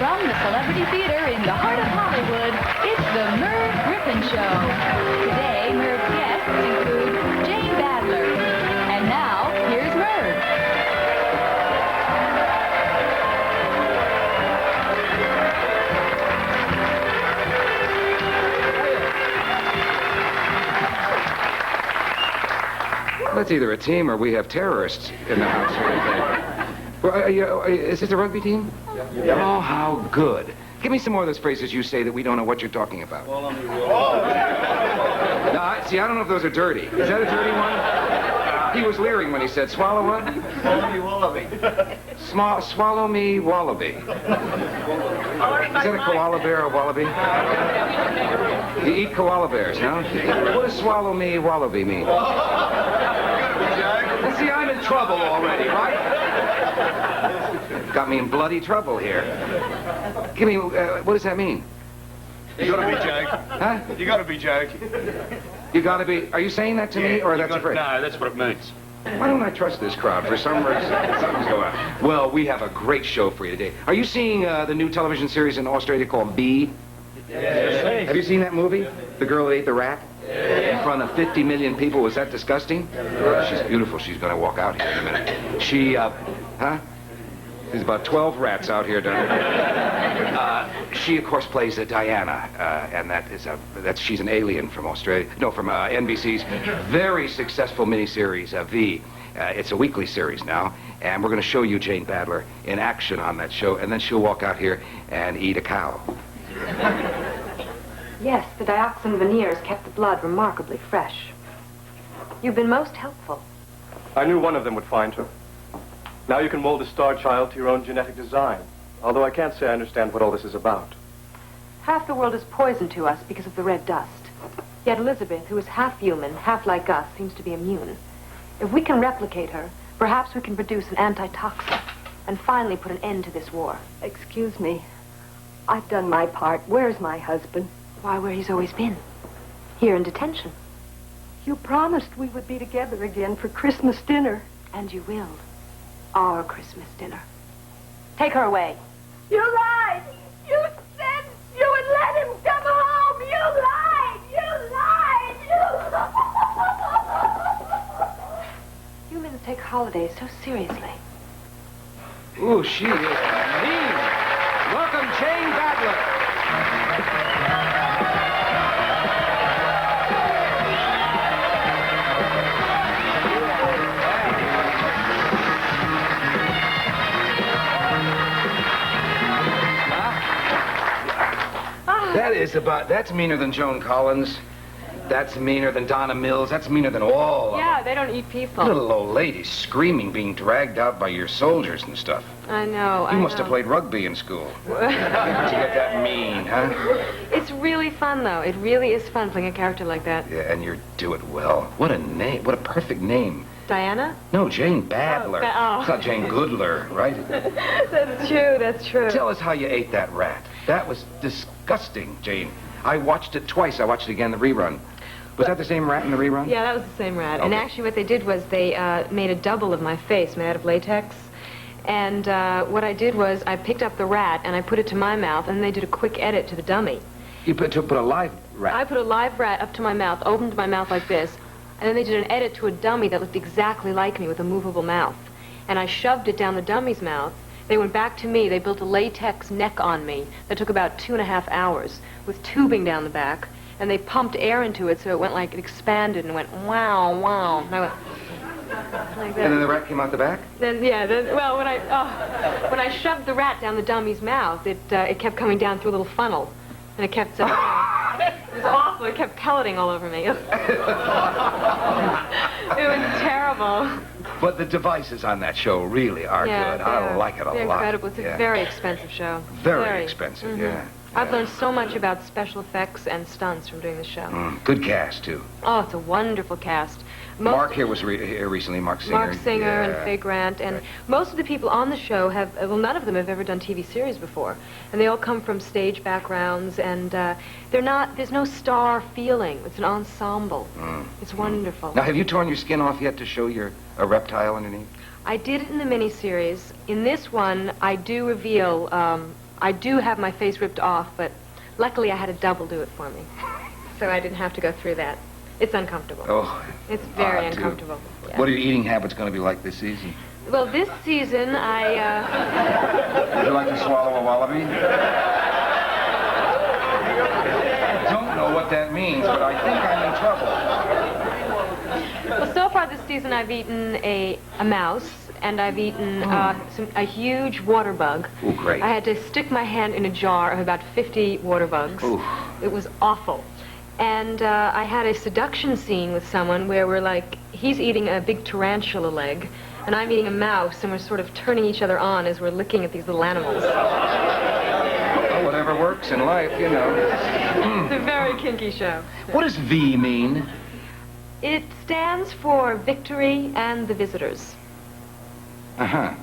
From the Celebrity Theater in the heart of Hollywood, it's the Merv Griffin Show. Today, Merv's guests include Jane Badler. And now, here's Merv. That's either a team or we have terrorists in the house or anything. Well, is this a rugby team? Yeah. Oh, how good. Give me some more of those phrases you say that we don't know what you're talking about. No, see, I don't know if those are dirty. Is that a dirty one? He was leering when he said, swallow what? Swallow me wallaby. Swallow me wallaby. Is that a koala bear or wallaby? You eat koala bears, no? What does swallow me wallaby mean? See, I'm in trouble already, right? Got me in bloody trouble here. Give me, what does that mean? You gotta be joking. Huh? You gotta be joking. You gotta be, are you saying that to me, or that's a phrase? No, that's what it means. Why don't I trust this crowd? For some reason, something's going on. Well, we have a great show for you today. Are you seeing the new television series in Australia called B? Yes. Have you seen that movie? The girl that ate the rat? In front of 50 million people. Was that disgusting? She's beautiful. She's going to walk out here in a minute. She, There's about 12 rats out here, she, of course, plays Diana, and she's an alien from Australia. No, from NBC's very successful miniseries, V. It's a weekly series now, and we're going to show you Jane Badler in action on that show, and then she'll walk out here and eat a cow. Yes, the dioxin veneers kept the blood remarkably fresh. You've been most helpful. I knew one of them would find her. Now you can mold a star child to your own genetic design, although I can't say I understand what all this is about. Half the world is poison to us because of the red dust. Yet Elizabeth, who is half human, half like us, seems to be immune. If we can replicate her, perhaps we can produce an antitoxin and finally put an end to this war. Excuse me. I've done my part. Where's my husband? Why, where he's always been. Here in detention. You promised we would be together again for Christmas dinner. And you will. Our Christmas dinner. Take her away. You lied! You said you would let him come home! You lied! You lied! You... Humans take holidays so seriously. Ooh, she is mean. Welcome, Jane Badler. That's meaner than Joan Collins. That's meaner than Donna Mills. That's meaner than all of them. Yeah, they don't eat people. Little old lady screaming, being dragged out by your soldiers and stuff. I know, You must have played rugby in school. To get that mean, huh? It's really fun, though. It really is fun playing a character like that. Yeah, and you do it well. What a name. What a perfect name. Diana? No, Jane Badler. It's not Jane Goodler, right? That's true, that's true. Tell us how you ate that rat. That was disgusting, Jane. I watched it twice. I watched it again, the rerun. Was that the same rat in the rerun? Yeah, that was the same rat. Okay. And actually what they did was they made a double of my face made out of latex. And what I did was I picked up the rat and I put it to my mouth, and they did a quick edit to the dummy. You put a live rat? I put a live rat up to my mouth, opened my mouth like this, and then they did an edit to a dummy that looked exactly like me with a movable mouth. And I shoved it down the dummy's mouth. They went back to me. They built a latex neck on me that took about 2.5 hours with tubing down the back. And they pumped air into it so it went like, it expanded and went, wow, wow. And I went like that. And then the rat came out the back? When I shoved the rat down the dummy's mouth, it kept coming down through a little funnel. And it kept, it was awful. It kept pelleting all over me. It was terrible. But the devices on that show really are good. I like it a lot. They're incredible. It's a very expensive show. Very expensive, yeah. I've learned so much about special effects and stunts from doing this show. Good cast, too. Oh, it's a wonderful cast. Mark here was here recently, Mark Singer. Mark Singer and Faye Grant. And most of the people on the show have, well, none of them have ever done TV series before. And they all come from stage backgrounds, and there's no star feeling. It's an ensemble. It's wonderful. Now, have you torn your skin off yet to show a reptile underneath? I did it in the miniseries. In this one, I do reveal I do have my face ripped off, but luckily I had a double do it for me. So I didn't have to go through that. It's uncomfortable. Oh. It's very too. uncomfortable. Yeah. What are your eating habits going to be like this season? Well, this season, Would you like to swallow a wallaby? I don't know what that means, but I think I'm in trouble. Well, so far this season I've eaten a mouse, and I've eaten a huge water bug. Ooh, great. I had to stick my hand in a jar of about 50 water bugs. Ooh. It was awful. And I had a seduction scene with someone where we're like, he's eating a big tarantula leg, and I'm eating a mouse, and we're sort of turning each other on as we're looking at these little animals. Well, whatever works in life, you know. It's a very kinky show. What does V mean? It stands for Victory and the Visitors. Uh-huh.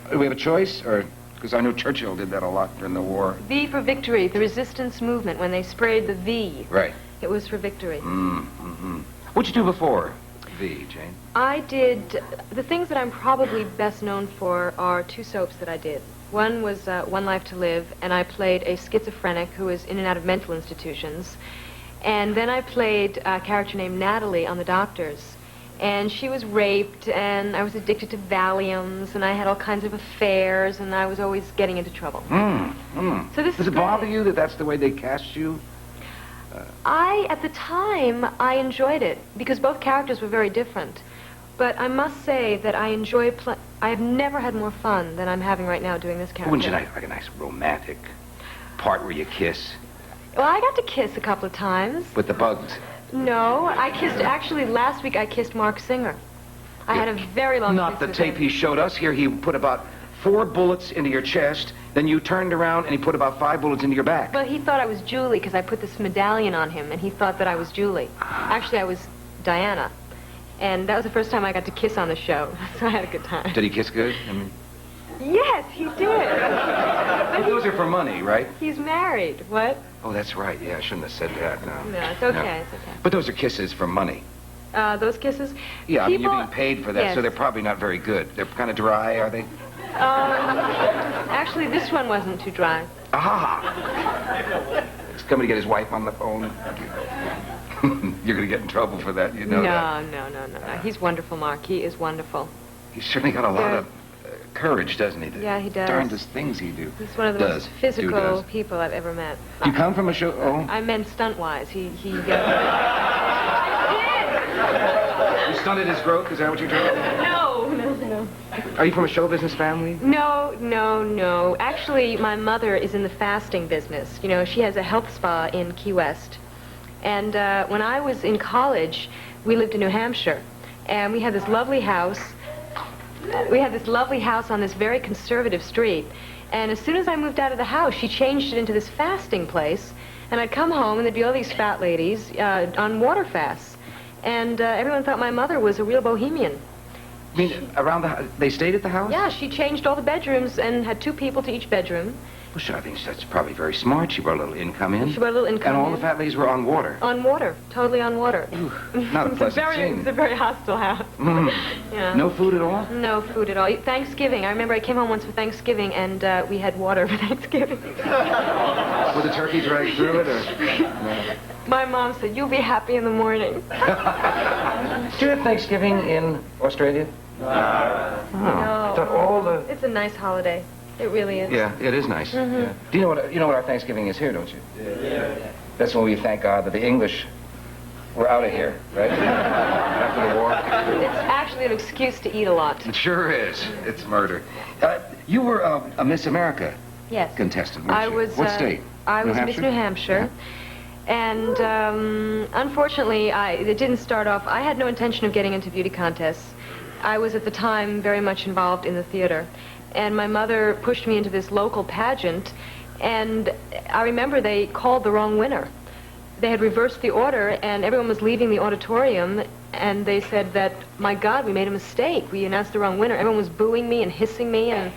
Do we have a choice, or... Because I know Churchill did that a lot during the war. V for Victory, the resistance movement, when they sprayed the V. Right. It was for victory. Mm-hmm. What'd you do before V, Jane? I did, the things that I'm probably best known for are two soaps that I did. One was One Life to Live, and I played a schizophrenic who was in and out of mental institutions. And then I played a character named Natalie on The Doctors. And she was raped, and I was addicted to Valiums, and I had all kinds of affairs, and I was always getting into trouble. So this Does it bother you that that's the way they cast you? At the time, I enjoyed it, because both characters were very different. But I must say that I enjoy I have never had more fun than I'm having right now doing this character. Wouldn't you like a nice romantic part where you kiss Well, I got to kiss a couple of times. with the bugs? No, I kissed, actually, last week I kissed Mark Singer. I had a very long Not kiss the with tape him. he showed us here. He put about 4 bullets into your chest, then you turned around and he put about 5 bullets into your back. Well, he thought I was Julie because I put this medallion on him, and he thought that I was Julie. Actually, I was Diana. And that was the first time I got to kiss on the show, so I had a good time. Did he kiss good? I mean, Yes, he did. but those are for money, right? He's married. What? Oh, that's right. Yeah, I shouldn't have said that. No. No, it's okay. It's okay. But those are kisses for money. Those kisses? Yeah, I mean, you're People- being paid for that, Yes. so they're probably not very good. They're kind of dry, are they? Actually, this one wasn't too dry. Ah! He's coming to get his wife on the phone. You're going to get in trouble for that, you know that. No. He's wonderful, Mark. He is wonderful. He's certainly got a lot of courage, doesn't he? The Yeah, he does. darndest things he do. He's one of the Does. most physical Does. people I've ever met. You come from a show? Oh. I meant stunt-wise. He You stunted his growth? Is that what you're trying to say? No. Are you from a show business family? No. Actually, my mother is in the fasting business. You know, she has a health spa in Key West. And when I was in college, we lived in New Hampshire. And we had this lovely house. We had this lovely house on this very conservative street. And as soon as I moved out of the house, she changed it into this fasting place. And I'd come home, and there'd be all these fat ladies on water fasts. And everyone thought my mother was a real bohemian. I mean, around the they stayed at the house? Yeah, she changed all the bedrooms and had 2 people to each bedroom. Well, sure, I think that's probably very smart. She brought a little income in. She brought a little income And all in. the fat ladies were on water. On water, totally on water. Not a It's pleasant scene. It's a very hostile house. Yeah. No food at all? No food at all. Thanksgiving. I remember I came home once for Thanksgiving, and we had water for Thanksgiving. Would the turkey drag through it, or? No. My mom said, "You'll be happy in the morning." Do you have Thanksgiving in Australia? No. I thought all the... It's a nice holiday. It really is. Yeah, it is nice. Yeah. Do you know what our Thanksgiving is here, don't you? Yeah. That's when we thank God that the English were out of here, right? After the war. It's actually an excuse to eat a lot. It sure is. It's murder. You were a Miss America Yes. contestant, weren't I you? was. What state? I New was Miss Hampshire? New Hampshire. And unfortunately, it didn't start off. I had no intention of getting into beauty contests. I was at the time very much involved in the theater. And my mother pushed me into this local pageant. And I remember they called the wrong winner. They had reversed the order, and everyone was leaving the auditorium. And they said that, my God, we made a mistake. We announced the wrong winner. Everyone was booing me and hissing me. And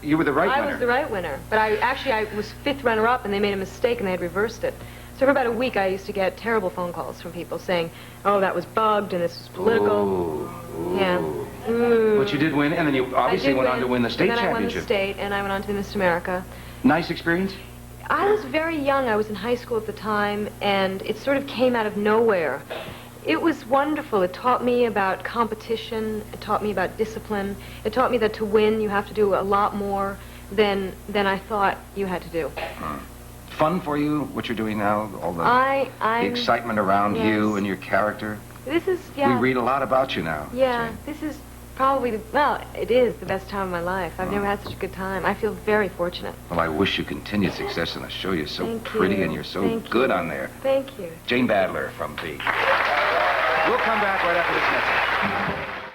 You were the right winner. I was the right winner. But I was 5th runner-up, and they made a mistake, and they had reversed it. So for about a week, I used to get terrible phone calls from people saying, "Oh, that was bugged, and this was political." Ooh. Yeah. Ooh. But you did win, and then you obviously went on to win the state and then championship. I won the state, and I went on to Miss America. Nice experience? I was very young. I was in high school at the time, and it sort of came out of nowhere. It was wonderful. It taught me about competition. It taught me about discipline. It taught me that to win, you have to do a lot more than I thought you had to do. Fun for you, what you're doing now? All the I'm excitement around you yes. and your character? This is, yeah. We read a lot about you now. Yeah, Jane. this is probably, well, it is the best time of my life. I've never had such a good time. I feel very fortunate. Well, I wish you continued success on the show. You're so Thank pretty you. and you're so Thank good you. on there. Thank you. Jane Badler from V. We'll come back right after this message.